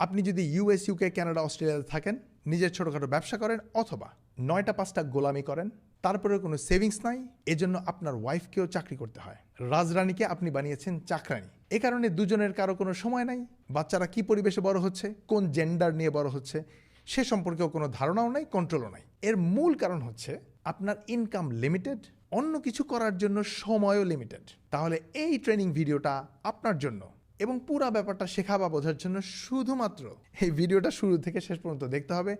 আপনি যদি US, UK, Canada, অস্ট্রেলিয়াতে থাকেন, নিজের ছোটোখাটো ব্যবসা করেন অথবা 9টা 5টা গোলামি করেন, তারপরে কোনো সেভিংস নাই, এজন্য আপনার ওয়াইফকেও চাকরি করতে হয়, রাজরানীকে আপনি বানিয়েছেন চাকরানী। এ কারণে দুজনের কারো কোনো সময় নাই, বাচ্চারা কি পরিবেশে বড় হচ্ছে, কোন জেন্ডার নিয়ে বড় হচ্ছে সে সম্পর্কেও কোনো ধারণাও নাই, কন্ট্রোলও নাই। এর মূল কারণ হচ্ছে আপনার ইনকাম লিমিটেড, অন্য কিছু করার জন্য সময়ও লিমিটেড। তাহলে এই ট্রেনিং ভিডিওটা আপনার জন্য, এবং পুরো ব্যাপারটা শেখা বা বোঝার জন্য শুধুমাত্র এই ভিডিওটা শুরু থেকে শেষ পর্যন্ত দেখতে হবে।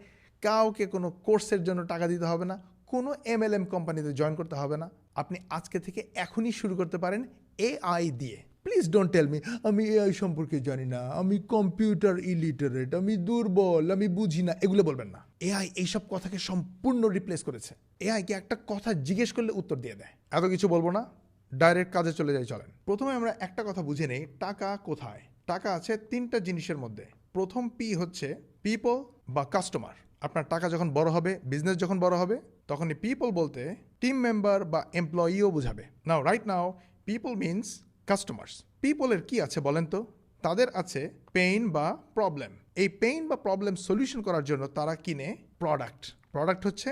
কাউকে কোনো কোর্সের জন্য টাকা দিতে হবে না, কোনো MLM কোম্পানিতে জয়েন করতে হবে না। আপনি আজকে থেকে এখনই শুরু করতে পারেন AI দিয়ে। প্লিজ ডোন্ট টেল মি আমি AI সম্পর্কে জানি না, আমি কম্পিউটার ইলিটারেট, আমি দুর্বল, আমি বুঝি না, এগুলো বলবেন না। AI এইসব কথাকে সম্পূর্ণ রিপ্লেস করেছে। AIকে একটা কথা জিজ্ঞেস করলে উত্তর দিয়ে দেয়। এত কিছু বলবো না, ডাইরেক্ট কাজে চলে যাই চলেন। প্রথমে আমরা একটা কথা বুঝে নেই, টাকা কোথায়। টাকা আছে 3টা জিনিসের মধ্যে। প্রথম পি হচ্ছে পিপল বা কাস্টমার। আপনার টাকা যখন বড় হবে, বিজনেস যখন বড় হবে, তখনই পিপল বলতে টিম মেম্বার বা এমপ্লয়িও বুঝাবে। Now right now people means customers. পিপলের কি আছে বলেন তো? তাদের আছে পেইন বা প্রবলেম। এই পেইন বা প্রবলেম সলিউশন করার জন্য তারা কিনে প্রোডাক্ট। প্রোডাক্ট হচ্ছে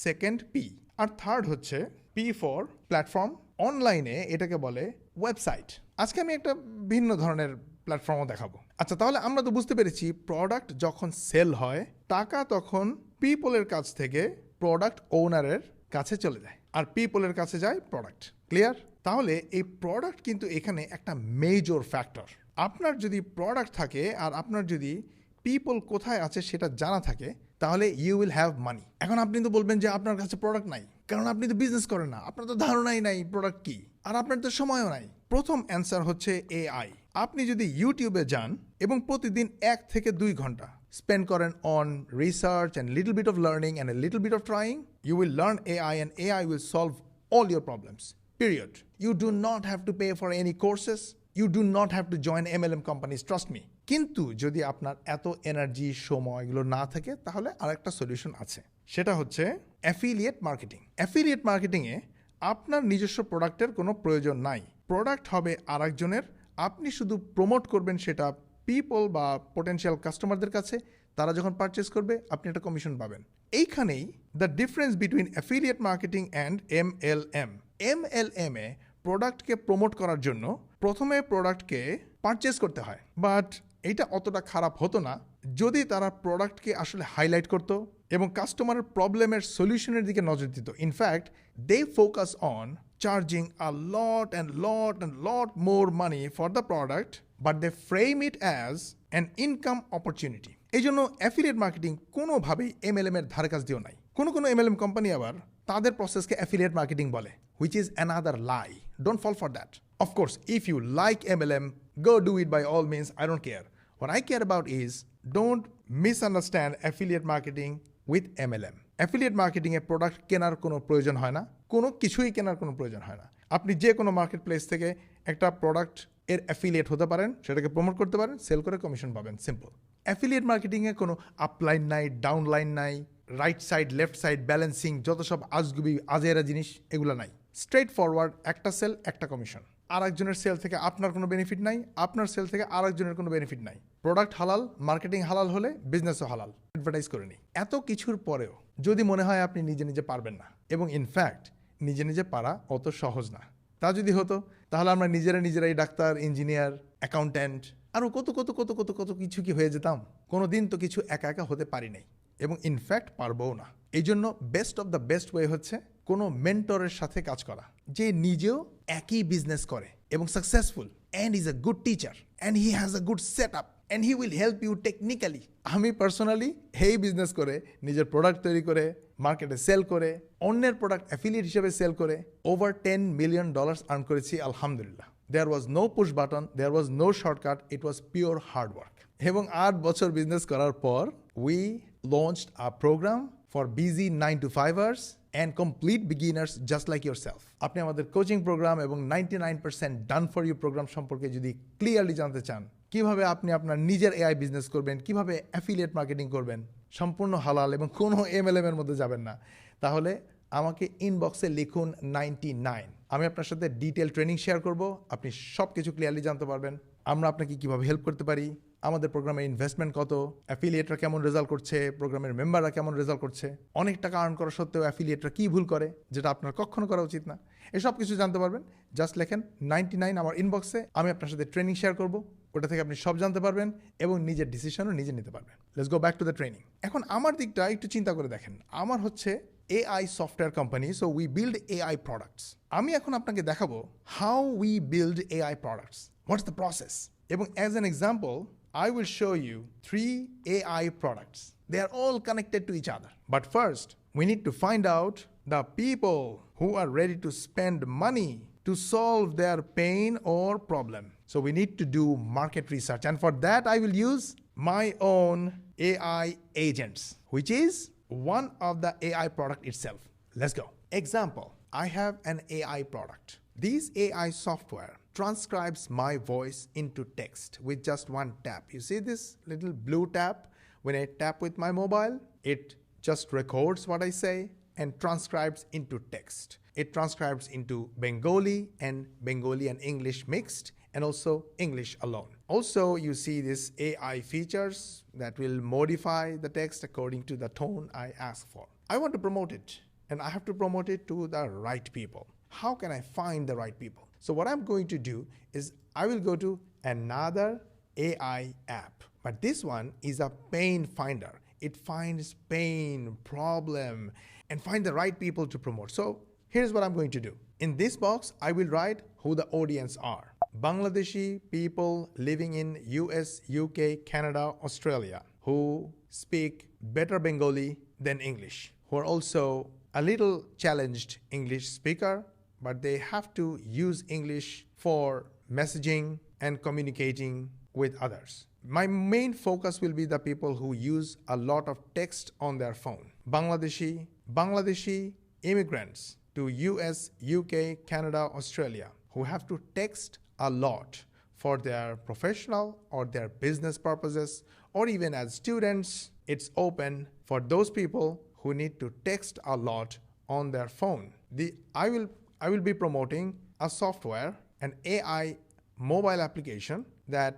সেকেন্ড পি। আর থার্ড হচ্ছে পি ফর প্ল্যাটফর্ম। অনলাইনে এটাকে বলে ওয়েবসাইট। আজকে আমি একটা ভিন্ন ধরনের প্ল্যাটফর্মও দেখাবো। আচ্ছা, তাহলে আমরা তো বুঝতে পেরেছি প্রোডাক্ট যখন সেল হয়, টাকা তখন পিপলের কাছ থেকে প্রোডাক্ট ওনারের কাছে চলে যায়, আর পিপলের কাছে যায় প্রোডাক্ট। ক্লিয়ার? তাহলে এই প্রোডাক্ট কিন্তু এখানে একটা মেজর ফ্যাক্টর। আপনার যদি প্রোডাক্ট থাকে আর আপনার যদি পিপল কোথায় আছে সেটা জানা থাকে, তাহলে ইউ উইল হ্যাভ মানি। এখন আপনি তো বলবেন যে আপনার কাছে প্রোডাক্ট নাই, কারণ আপনি তো বিজনেস করেন না, আপনার তো ধারণাই নাই প্রোডাক্ট কি, আর আপনার তো সময়ও নাই। প্রথম অ্যান্সার হচ্ছে AI। আপনি যদি ইউটিউবে যান এবং প্রতিদিন 1 থেকে 2 ঘন্টা স্পেন্ড করেন on research and little bit of learning and a little bit of trying, you will learn AI and AI will solve all your problems. Period. You do not have to pay for any courses. You do not have to join MLM companies, trust me. কিন্তু যদি আপনার এত energy, সময় এগুলো না থাকে, তাহলে আরেকটা সলিউশন আছে, সেটা হচ্ছে অ্যাফিলিয়েট মার্কেটিং। অ্যাফিলিয়েট মার্কেটিংয়ে আপনার নিজস্ব প্রোডাক্টের কোনো প্রয়োজন নাই। প্রোডাক্ট হবে আরেকজনের, আপনি শুধু প্রমোট করবেন সেটা পিপল বা পোটেনশিয়াল কাস্টমারদের কাছে। তারা যখন পারচেস করবে আপনি একটা কমিশন পাবেন। এইখানেই the difference between affiliate marketing and MLM। MLM-এ প্রোডাক্টকে প্রমোট করার জন্য প্রথমে প্রোডাক্টকে পারচেস করতে হয়, বাট এটা অতটা খারাপ হতো না যদি তারা প্রোডাক্টকে আসলে হাইলাইট করতো এবং কাস্টমারের প্রবলেমের সলিউশনের দিকে নজর দিত। In fact they focus on charging a lot and lot and lot more money for the product, but they frame it as an income opportunity. এই জন্য অ্যাফিলিয়েট মার্কেটিং কোনোভাবেই MLM-এর ধারে কাছ দিয়েও নাই। কোনো MLM কোম্পানি আবার তাদের প্রসেসকে অ্যাফিলিয়েট মার্কেটিং বলে, which is another lie. Don't fall for that. Of course, if you like MLM, go do it by all means. I don't care. What I care about is don't misunderstand affiliate marketing with MLM. Affiliate মার্কেটিংয়ে product কেনার কোনো প্রয়োজন হয় না, কোনো কিছুই কেনার কোনো প্রয়োজন হয় না। আপনি যে কোনো মার্কেট প্লেস থেকে একটা প্রোডাক্ট এর অ্যাফিলিয়েট হতে পারেন, সেটাকে প্রমোট করতে পারেন, সেল করে কমিশন পাবেন, সিম্পল। অ্যাফিলিয়েট মার্কেটিংয়ে কোনো আপলাইন নাই, ডাউনলাইন নাই, right side left side balancing, যত সব আজগুবি আজেরা জিনিস, এগুলো নাই। স্ট্রেট ফরওয়ার্ড, একটা সেল একটা কমিশন। আর একজনের সেল থেকে আপনার কোনো বেনিফিট নাই, আপনার সেল থেকে আর একজনের কোনো বেনিফিট নাই। প্রোডাক্ট হালাল, মার্কেটিং হালাল হলে বিজনেসও হালাল। অ্যাডভার্টাইজ করে নিই। এত কিছুর পরেও যদি মনে হয় আপনি নিজে নিজে পারবেন না, এবং ইনফ্যাক্ট নিজে নিজে পারা অত সহজ না, তা যদি হতো তাহলে আমরা নিজেরাই ডাক্তার, ইঞ্জিনিয়ার, অ্যাকাউন্ট্যান্ট, আরও কত কত কত কত কত কিছু কি হয়ে যেতাম। কোনো দিন তো কিছু একা একা হতে পারি নাই, এবং ইনফ্যাক্ট পারবও না। এই জন্য best of the best way হচ্ছে কোনো মেন্টরের সাথে কাজ করা, যে নিজেও একই বিজনেস করে এবং successful, and is a good teacher, and he has a good set up, and he will help you technically. আমি পার্সোনালি এই বিজনেস করে, নিজের প্রোডাক্ট তৈরি করে, মার্কেটে সেল করে, অন্যের প্রোডাক্ট অ্যাফিলিয়েট হিসেবে সেল করে ওভার $10 মিলিয়ন আর্ন করেছি, আলহামদুলিল্লাহ। There was no push button, there was no shortcut, it was pure hard work. এবং 8 বছর বিজনেস করার পর we launched a program for busy 9 to 5ers and complete beginners just like yourself. আপনি আমাদের coaching programme এবং 99% done for you programme সম্পর্কে যদি clearly জানতে চান, কিভাবে আপনি আপনার নিজের AI বিজনেস করবেন, কিভাবে অ্যাফিলিয়েট মার্কেটিং করবেন, সম্পূর্ণ হালাল এবং কোনো MLM এর মধ্যে যাবেন না, তাহলে আমাকে ইনবক্সে লিখুন 99। আমি আপনার সাথে ডিটেল ট্রেনিং শেয়ার করব, আপনি সব কিছু ক্লিয়ারলি জানতে পারবেন, আমরা আপনাকে কিভাবে হেল্প করতে পারি, আমাদের প্রোগ্রামের ইনভেস্টমেন্ট কত, অ্যাফিলিয়েটরা কেমন রেজাল্ট করছে, প্রোগ্রামের মেম্বাররা কেমন রেজাল্ট করছে, অনেক টাকা আর্ন করা সত্ত্বেও অ্যাফিলিয়েটরা কী ভুল করে যেটা আপনার কখনো করা উচিত না, এসব কিছু জানতে পারবেন। জাস্ট লেখেন 99 আমার ইনবক্সে, আমি আপনার সাথে ট্রেনিং শেয়ার করব, ওটা থেকে আপনি সব জানতে পারবেন এবং নিজের ডিসিশনও নিজে নিতে পারবেন। Let's go back to the training. এখন আমার দিকটা একটু চিন্তা করে দেখেন, আমার হচ্ছে AI software company, so we build AI products. আমি এখন আপনাকে দেখাবো how we build AI products, what's the process, এবং as an example I will show you 3 AI products. They are all connected to each other. But first, we need to find out the people who are ready to spend money to solve their pain or problem. So we need to do market research. And for that, I will use my own AI agents, which is one of the AI product itself. Let's go. Example, I have an AI product. This AI software transcribes my voice into text with just one tap. You see this little blue tap? When I tap with my mobile, it just records what I say and transcribes into text. It transcribes into Bengali and English mixed, and also English alone. Also, you see this AI features that will modify the text according to the tone I ask for. I want to promote it, and I have to promote it to the right people. How can I find the right people? So what I'm going to do is I will go to another AI app, but this one is a pain finder. It finds pain, problem, and find the right people to promote. So here's what I'm going to do. In this box, I will write who the audience are. Bangladeshi people living in US, UK, Canada, Australia, who speak better Bengali than English, who are also a little challenged English speaker, but they have to use English for messaging and communicating with others. My main focus will be the people who use a lot of text on their phone. Bangladeshi immigrants to US, UK, Canada, Australia, who have to text a lot for their professional or their business purposes, or even as students. It's open for those people who need to text a lot on their phone. I will be promoting a software, an AI mobile application that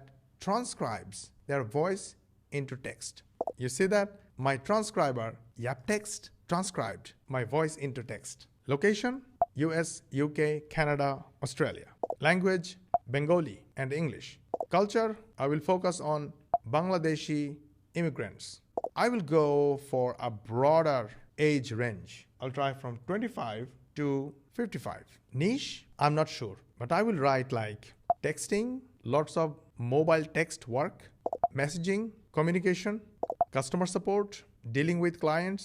transcribes their voice into text. You see that? My transcriber, YapText, transcribed my voice into text. Location, US, UK, Canada, Australia. Language, Bengali and English. Culture, I will focus on Bangladeshi immigrants. I will go for a broader age range. I'll try from 25 to 55. Niche, I'm not sure, but I will write like texting, lots of mobile text work, messaging, communication, customer support, dealing with clients.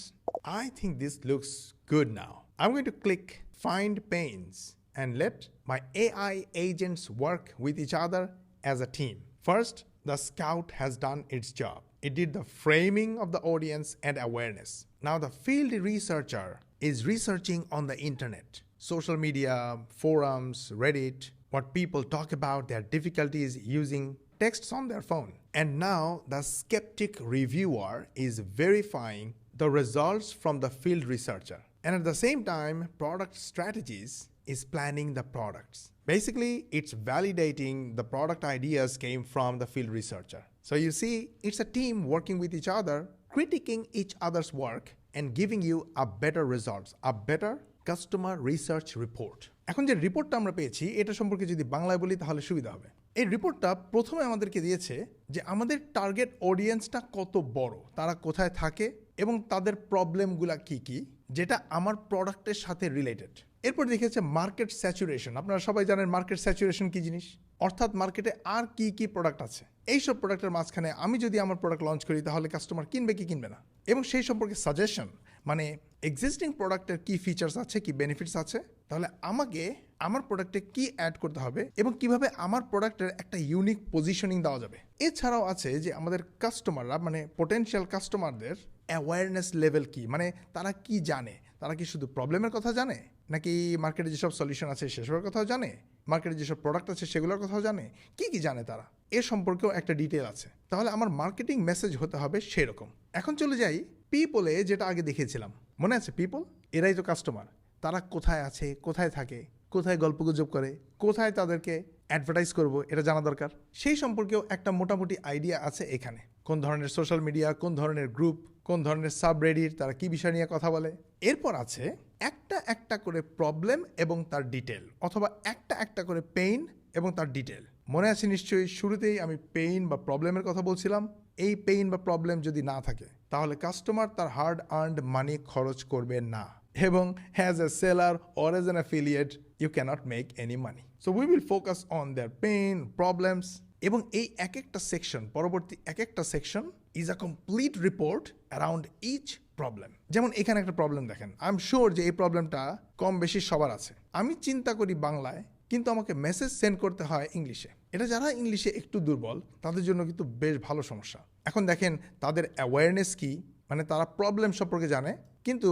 I think this looks good now. I'm going to click Find Pains and let my AI agents work with each other as a team. First, the scout has done its job. It did the framing of the audience and awareness. Now the field researcher is researching on the internet, social media, forums, Reddit, what people talk about, their difficulties using texts on their phone. And now the skeptic reviewer is verifying the results from the field researcher. And at the same time, product strategies is planning the products. Basically, it's validating the product ideas came from the field researcher. So you see, it's a team working with each other, critiquing each other's work and giving you a better results, a better customer research report. এখন যে রিপোর্টটা আমরা পেয়েছি এটা সম্পর্কে যদি বাংলায় বলি তাহলে সুবিধা হবে। এই রিপোর্টটা প্রথমে আমাদেরকে দিয়েছে যে আমাদের টার্গেট অডিয়েন্সটা কত বড়, তারা কোথায় থাকে এবং তাদের প্রবলেমগুলা কি কি, যেটা আমার প্রোডাক্টের সাথে রিলেটেড। এরপর দেখেছে মার্কেট স্যাচুরেশন। আপনারা সবাই জানেন মার্কেট স্যাচুরেশন কি জিনিস, অর্থাৎ মার্কেটে আর কি কি প্রোডাক্ট আছে, এইসব প্রোডাক্টের মাঝখানে আমি যদি আমার প্রোডাক্ট লঞ্চ করি তাহলে কাস্টমার কিনবে কি কিনবে না, এবং সেই সম্পর্কে সাজেশন, মানে এক্সিস্টিং প্রোডাক্টের কি ফিচার্স আছে, কি বেনিফিটস আছে, তাহলে আমাকে আমার প্রোডাক্টে কি অ্যাড করতে হবে এবং কিভাবে আমার প্রোডাক্টের একটা ইউনিক পজিশনিং দেওয়া যাবে। এছাড়াও আছে যে আমাদের কাস্টমাররা, মানে পোটেনশিয়াল কাস্টমারদের অ্যাওয়ারনেস লেভেল কি, মানে তারা কি জানে, তারা কি শুধু প্রবলেমের কথা জানে নাকি মার্কেটে যেসব সলিউশন আছে সেসবের কথাও জানে, মার্কেটে যেসব প্রোডাক্ট আছে সেগুলোর কথাও জানে, কি কি জানে তারা, এ সম্পর্কেও একটা ডিটেল আছে। তাহলে আমার মার্কেটিং মেসেজ হতে হবে সেরকম। এখন চলে যাই পিপলে, যেটা আগে দেখিয়েছিলাম, মনে আছে পিপল, এরাই তো কাস্টমার। তারা কোথায় আছে, কোথায় থাকে, কোথায় গল্পগুজব করে, কোথায় তাদেরকে অ্যাডভার্টাইজ করব এটা জানা দরকার। সেই সম্পর্কেও একটা মোটামুটি আইডিয়া আছে এখানে, কোন ধরনের সোশ্যাল মিডিয়া, কোন ধরনের গ্রুপ, কোন ধরনের সাবরেডিট, তারা কি বিষয় নিয়ে কথা বলে। এরপর আছে একটা একটা করে প্রবলেম এবং তার ডিটেল, অথবা একটা একটা করে পেইন এবং তার ডিটেল। মনে আছে নিশ্চয়ই শুরুতেই আমি পেইন বা প্রবলেমের কথা বলছিলাম। এই পেইন বা প্রবলেম যদি না থাকে তাহলে কাস্টমার তার হার্ড আর্নড মানি খরচ করবে না, এবং as a seller or as an affiliate you can't make any money. So we will focus on their pain, problems, এবং এই এক একটা সেকশন, পরবর্তী এক একটা section is a complete report around each problem. যেমন এখানে একটা প্রবলেম দেখেন, আই এম শিওর যে এই প্রবলেমটা কম বেশি সবার আছে। আমি চিন্তা করি বাংলায়, কিন্তু আমাকে মেসেজ সেন্ড করতে হয় ইংলিশে। এটা যারা ইংলিশে একটু দুর্বল তাদের জন্য কিন্তু বেশ ভালো সমস্যা। এখন দেখেন তাদের অ্যাওয়ারনেস কি, মানে তারা প্রবলেম সম্পর্কে জানে, কিন্তু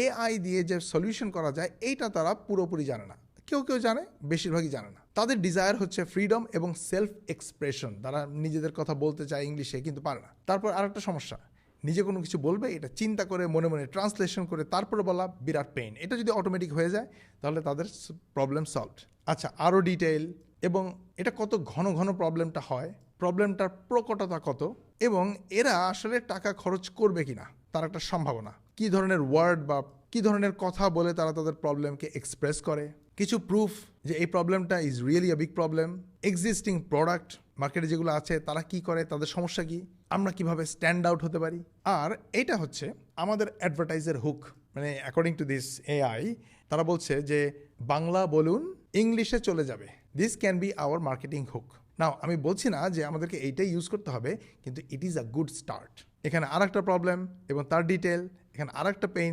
এআই দিয়ে যে সলিউশন করা যায় এইটা তারা পুরোপুরি জানে না। কেউ কেউ জানে, বেশিরভাগই জানে না। তাদের ডিজায়ার হচ্ছে ফ্রিডম এবং সেলফ এক্সপ্রেশন। তারা নিজেদের কথা বলতে চায় ইংলিশে, কিন্তু পারে না। তারপর আরেকটা সমস্যা, নিজে কোনো কিছু বলবে এটা চিন্তা করে মনে মনে ট্রান্সলেশন করে তারপরে বলা বিরাট পেইন। এটা যদি অটোমেটিক হয়ে যায় তাহলে তাদের প্রবলেম সলভড। আচ্ছা, আরও ডিটেইল, এবং এটা কত ঘন ঘন প্রবলেমটা হয়, প্রবলেমটার প্রকটতা কত, এবং এরা আসলে টাকা খরচ করবে কিনা তার একটা সম্ভাবনা, কি ধরনের ওয়ার্ড বা কি ধরনের কথা বলে তারা তাদের প্রবলেমকে এক্সপ্রেস করে, কিছু প্রুফ যে এই প্রবলেমটা is really a big problem, existing product মার্কেটে যেগুলো আছে তারা কি করে, তাদের সমস্যা কি, আমরা কিভাবে স্ট্যান্ড আউট হতে পারি। আর এটা হচ্ছে আমাদের অ্যাডভার্টাইজের হুক। মানে অ্যাকর্ডিং টু দিস এআই তারা বলছে যে বাংলা বলুন, ইংলিশে চলে যাবে। This can be our marketing hook. Now আমি বলছি না যে আমাদেরকে এইটাই ইউজ করতে হবে, কিন্তু it is a good start. এখানে আর একটা প্রবলেম এবং তার ডিটেল, এখানে আর একটা পেইন,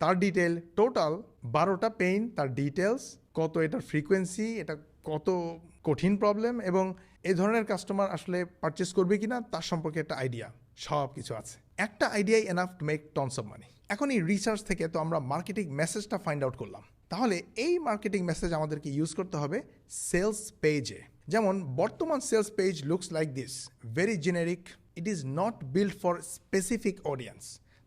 তার ডিটেল, টোটাল 12টা পেইন, তার ডিটেলস কত, এটার ফ্রিকোয়েন্সি, এটা কত কঠিন প্রবলেম, এবং এই ধরনের কাস্টমার আসলে পারচেস করবে কিনা তার সম্পর্কে একটা আইডিয়া, সব কিছু আছে। একটা আইডিয়াই enough to make tons of money. এখন এই রিসার্চ থেকে তো আমরা মার্কেটিং মেসেজটা ফাইন্ড আউট করলাম, তাহলে এই মার্কেটিং মেসেজ আমাদেরকে ইউজ করতে হবে সেলস পেজে। যেমন বর্তমান sales page looks like this, very generic, it is not build for specific audience.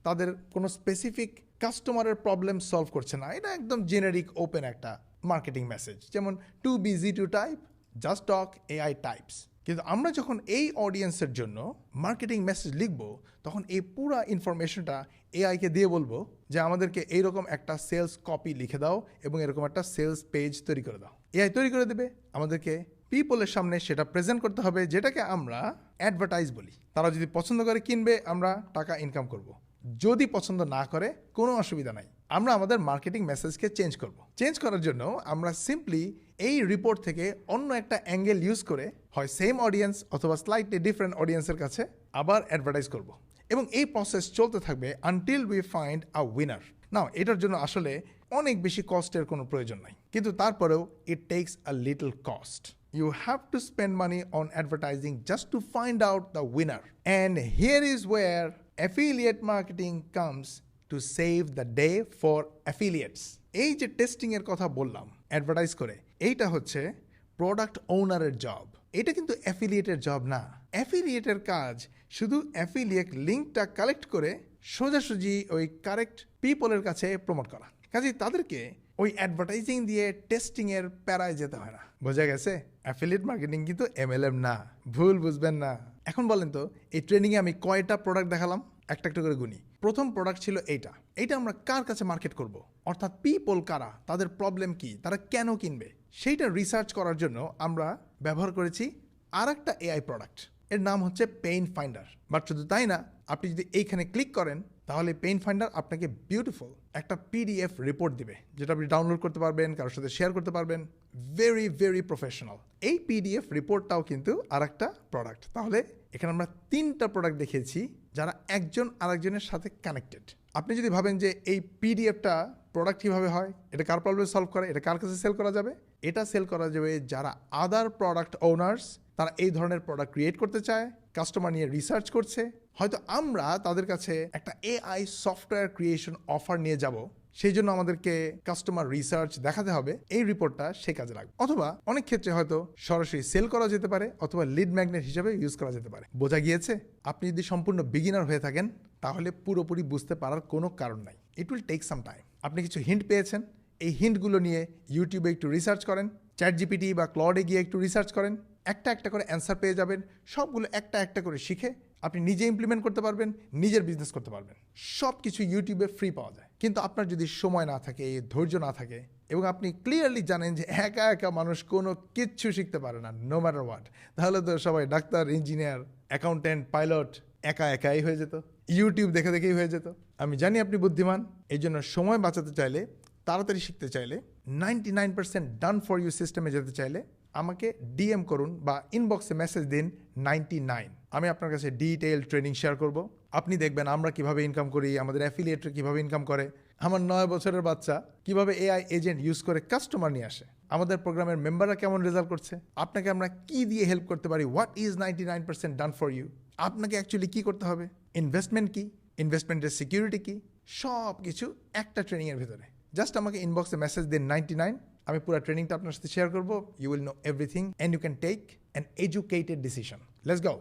তাদের কোনো স্পেসিফিক কাস্টমারের প্রবলেম সলভ করছে না, এটা একদম জেনেরিক ওপেন একটা মার্কেটিং মেসেজ। যেমন too busy to type, just talk, AI types. কিন্তু আমরা যখন এই অডিয়েন্সের জন্য মার্কেটিং মেসেজ লিখব, তখন এই পুরো ইনফরমেশনটা এআইকে দিয়ে বলবো যে আমাদেরকে এইরকম একটা সেলস কপি লিখে দাও এবং এরকম একটা সেলস পেজ তৈরি করে দাও। এআই তৈরি করে দেবে, আমাদেরকে পিপলের সামনে সেটা প্রেজেন্ট করতে হবে, যেটাকে আমরা অ্যাডভার্টাইজ বলি। তারা যদি পছন্দ করে কিনবে, আমরা টাকা ইনকাম করব। যদি পছন্দ না করে কোনো অসুবিধা নাই, আমরা আমাদের মার্কেটিং মেসেজকে চেঞ্জ করব। চেঞ্জ করার জন্য আমরা সিম্পলি এই রিপোর্ট থেকে অন্য একটা অ্যাঙ্গেল ইউজ করে হয় সেম অডিয়েন্স অথবা স্লাইটলি ডিফারেন্ট অডিয়েন্সের কাছে আবার অ্যাডভার্টাইজ করব, এবং এই প্রসেস চলতে থাকবে until we find a winner. Now এটার জন্য আসলে অনেক বেশি কস্টের কোনো প্রয়োজন নাই, কিন্তু তারপরেও ইট tax a little cost. You have to spend money on advertising just to find out the winner. And here is where affiliate marketing comes to save the day for affiliates. এই যে টেস্টিং এর কথা বললাম advertise করে, এইটা হচ্ছে product ওনারের job. এটা কিন্তু অ্যাফিলিয়েটের জব না। অ্যাফিলিয়েটের কাজ শুধু অ্যাফিলিয়েট লিঙ্কটা কালেক্ট করে সোজাসুজি ওই কারেক্ট পিপলের কাছে প্রমোট করা। কাজে তাদেরকে ওই অ্যাডভার্টাইজিং দিয়ে টেস্টিংয়ের প্যারায় যেতে হয় না। বোঝা গেছে? অ্যাফিলিয়েট মার্কেটিং কিন্তু MLM না, ভুল বুঝবেন না। এখন বলেন তো, এই ট্রেনিংয়ে আমি কয়টা প্রোডাক্ট দেখালাম? একটা একটা করে গুনি। প্রথম প্রোডাক্ট ছিল এইটা আমরা কার কাছে মার্কেট করব, অর্থাৎ পিপল কারা, তাদের প্রবলেম কি, তারা কেন কিনবে, সেইটা রিসার্চ করার জন্য আমরা ব্যবহার করেছি আর একটা এআই প্রোডাক্ট। এর নাম হচ্ছে পেইন ফাইন্ডার। বাট শুধু তাই না, আপনি যদি এইখানে ক্লিক করেন তাহলে পেইন ফাইন্ডার আপনাকে বিউটিফুল একটা PDF রিপোর্ট দিবে, যেটা আপনি ডাউনলোড করতে পারবেন, কারোর সাথে শেয়ার করতে পারবেন। Very very professional. এই PDF রিপোর্টটাও কিন্তু আর একটা প্রোডাক্ট। তাহলে এখানে আমরা 3টা প্রোডাক্ট দেখিয়েছি যারা একজন আরেকজনের সাথে কানেক্টেড। আপনি যদি ভাবেন যে এই PDFটা প্রোডাক্ট কীভাবে হয়, এটা কার প্রবলেম সলভ করে, এটা কার কাছে সেল করা যাবে, এটা সেল করা যাবে যারা আদার প্রোডাক্ট ওনার্স, তারা এই ধরনের প্রোডাক্ট ক্রিয়েট করতে চায়, কাস্টমার নিয়ে রিসার্চ করছে। হয়তো আমরা তাদের কাছে একটা AI সফটওয়্যার ক্রিয়েশন অফার নিয়ে যাব, সেই জন্য আমাদেরকে কাস্টমার রিসার্চ দেখাতে হবে, এই রিপোর্টটা সে কাজে লাগবে। অথবা অনেক ক্ষেত্রে হয়তো সরাসরি সেল করা যেতে পারে, অথবা লিড ম্যাগনেট হিসেবে ইউজ করা যেতে পারে। বোঝা গিয়েছে? আপনি যদি সম্পূর্ণ বিগিনার হয়ে থাকেন তাহলে পুরোপুরি বুঝতে পারার কোনো কারণ নাই। It will take some time. আপনি কিছু হিন্ট পেয়েছেন, এই হিন্টগুলো নিয়ে ইউটিউবে একটু রিসার্চ করেন, চ্যাট জিপিটি বা ক্লডে গিয়ে একটু রিসার্চ করেন, একটা একটা করে অ্যান্সার পেয়ে যাবেন। সবগুলো একটা একটা করে শিখে আপনি নিজে ইমপ্লিমেন্ট করতে পারবেন, নিজের বিজনেস করতে পারবেন। সব কিছু ইউটিউবে ফ্রি পাওয়া যায়। কিন্তু আপনার যদি সময় না থাকে, ধৈর্য না থাকে, এবং আপনি ক্লিয়ারলি জানেন যে একা একা মানুষ কোনো কিচ্ছু শিখতে পারে না, নো ম্যাটার হোয়াট, তাহলে তো সবাই ডাক্তার, ইঞ্জিনিয়ার, অ্যাকাউন্ট্যান্ট, পাইলট একা একাই হয়ে যেত, ইউটিউব দেখে দেখেই হয়ে যেত। আমি জানি আপনি বুদ্ধিমান, এই জন্য সময় বাঁচাতে চাইলে, তাড়াতাড়ি শিখতে চাইলে, 99% ডান ফর ইউ সিস্টেমে যেতে চাইলে আমাকে ডিএম করুন বা ইনবক্সে মেসেজ দিন 99। আমি আপনার কাছে ডিটেইল ট্রেনিং শেয়ার করব। আপনি দেখবেন আমরা কিভাবে ইনকাম করি, আমাদের অ্যাফিলিয়েটর কিভাবে ইনকাম করে, আমার 9 বছরের বাচ্চা কিভাবে এআই এজেন্ট ইউজ করে কাস্টমার নিয়ে আসে, আমাদের প্রোগ্রামের মেম্বাররা কেমন রেজাল্ট করছে, আপনাকে আমরা কি দিয়ে হেল্প করতে পারি, what is 99% done for you, আপনাকে অ্যাকচুয়ালি কি করতে হবে, ইনভেস্টমেন্ট কি, ইনভেস্টমেন্টের সিকিউরিটি কি, সব কিছু একটা ট্রেনিংয়ের ভিতরে। জাস্ট আমাকে ইনবক্সে মেসেজ দিন 99, আমি পুরো ট্রেনিংটা আপনার সাথে শেয়ার করবো। You will know everything and you can take an educated decision. Let's go.